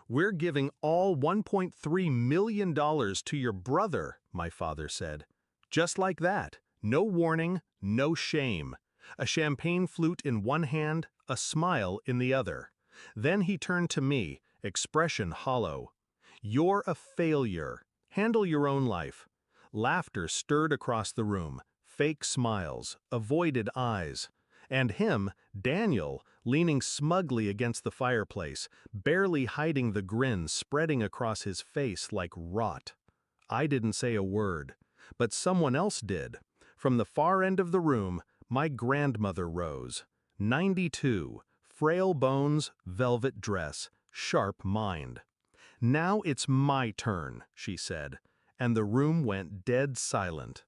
"We're giving all $1.3 million to your brother," my father said. Just like that. No warning, no shame. A champagne flute in one hand, a smile in the other. Then he turned to me, expression hollow. "You're a failure. Handle your own life." Laughter stirred across the room, fake smiles, avoided eyes. And him, Daniel, leaning smugly against the fireplace, barely hiding the grin spreading across his face like rot. I didn't say a word, but someone else did. From the far end of the room, my grandmother rose. 92, frail bones, velvet dress, sharp mind. "Now it's my turn," she said, and the room went dead silent.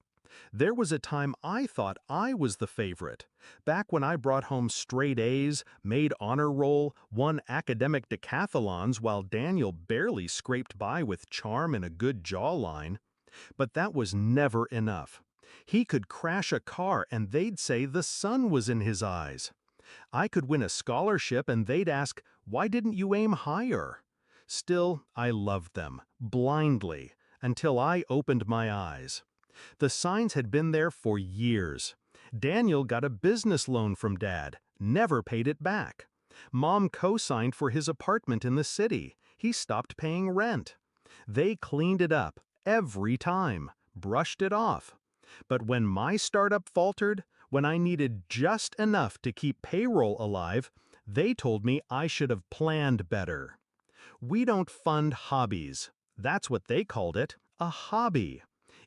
There was a time I thought I was the favorite. Back when I brought home straight A's, made honor roll, won academic decathlons while Daniel barely scraped by with charm and a good jawline. But that was never enough. He could crash a car and they'd say the sun was in his eyes. I could win a scholarship and they'd ask, "Why didn't you aim higher?" Still, I loved them, blindly, until I opened my eyes. The signs had been there for years. Daniel got a business loan from Dad, never paid it back. Mom co-signed for his apartment in the city. He stopped paying rent. They cleaned it up, every time, brushed it off. But when my startup faltered, when I needed just enough to keep payroll alive, they told me I should have planned better. "We don't fund hobbies." That's what they called it, a hobby.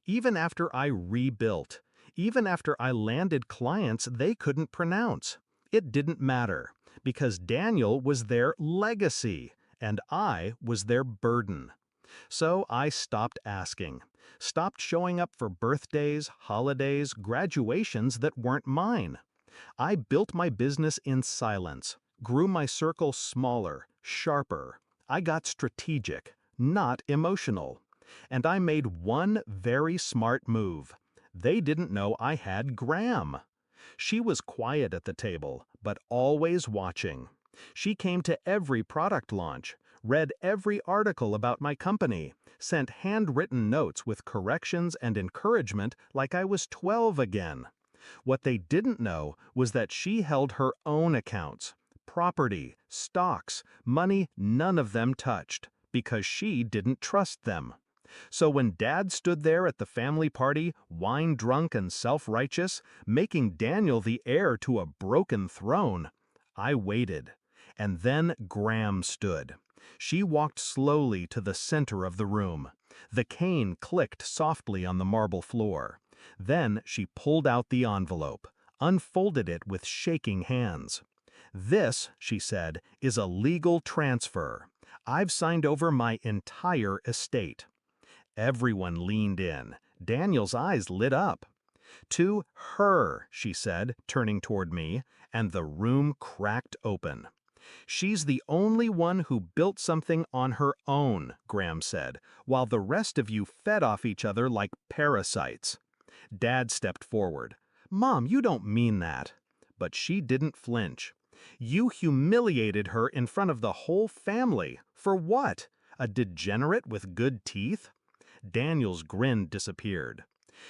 Even after I rebuilt, even after I landed clients they couldn't pronounce, it didn't matter, because Daniel was their legacy, and I was their burden. So I stopped asking, stopped showing up for birthdays, holidays, graduations that weren't mine. I built my business in silence, grew my circle smaller, sharper. I got strategic, not emotional. And I made one very smart move. They didn't know I had Gram. She was quiet at the table, but always watching. She came to every product launch, read every article about my company, sent handwritten notes with corrections and encouragement like I was 12 again. What they didn't know was that she held her own accounts, property, stocks, money none of them touched, because she didn't trust them. So when Dad stood there at the family party, wine-drunk and self-righteous, making Daniel the heir to a broken throne, I waited. And then Gram stood. She walked slowly to the center of the room. The cane clicked softly on the marble floor. Then she pulled out the envelope, unfolded it with shaking hands. "This," she said, "is a legal transfer. I've signed over my entire estate." Everyone leaned in. Daniel's eyes lit up. "To her," she said, turning toward me, and the room cracked open. "She's the only one who built something on her own," Gram said, "while the rest of you fed off each other like parasites." Dad stepped forward. "Mom, you don't mean that." But she didn't flinch. "You humiliated her in front of the whole family. For what? A degenerate with good teeth?" Daniel's grin disappeared.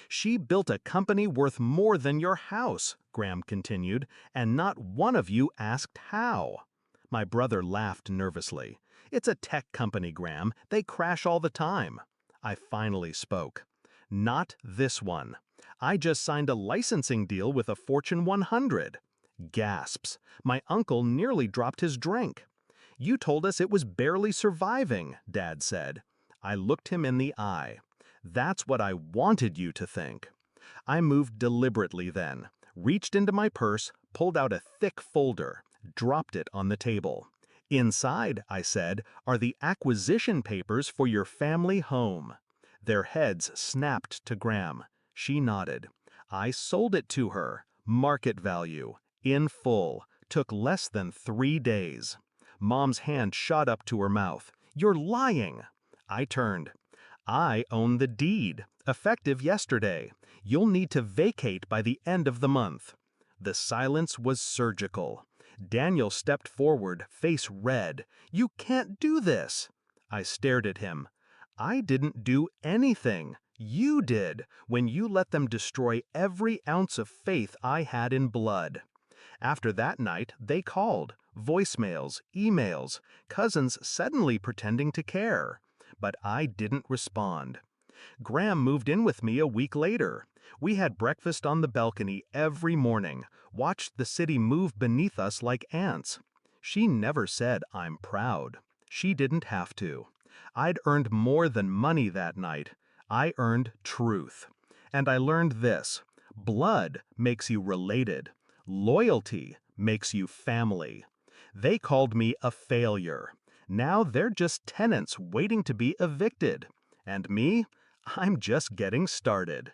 "She built a company worth more than your house," Gram continued, "and not one of you asked how." My brother laughed nervously. "It's a tech company, Gram. They crash all the time." I finally spoke. "Not this one. I just signed a licensing deal with a Fortune 100. Gasps. My uncle nearly dropped his drink. "You told us it was barely surviving," Dad said. I looked him in the eye. "That's what I wanted you to think." I moved deliberately then, reached into my purse, pulled out a thick folder, dropped it on the table. "Inside," I said, "are the acquisition papers for your family home." Their heads snapped to Gram. She nodded. "I sold it to her. Market value. In full. Took less than 3 days." Mom's hand shot up to her mouth. "You're lying." I turned. "I own the deed, effective yesterday. You'll need to vacate by the end of the month." The silence was surgical. Daniel stepped forward, face red. "You can't do this." I stared at him. "I didn't do anything. You did, when you let them destroy every ounce of faith I had in blood." After that night, they called. Voicemails, emails, cousins suddenly pretending to care. But I didn't respond. Graham moved in with me a week later. We had breakfast on the balcony every morning, watched the city move beneath us like ants. She never said, "I'm proud." She didn't have to. I'd earned more than money that night. I earned truth. And I learned this: blood makes you related. Loyalty makes you family. They called me a failure. Now they're just tenants waiting to be evicted. And me? I'm just getting started.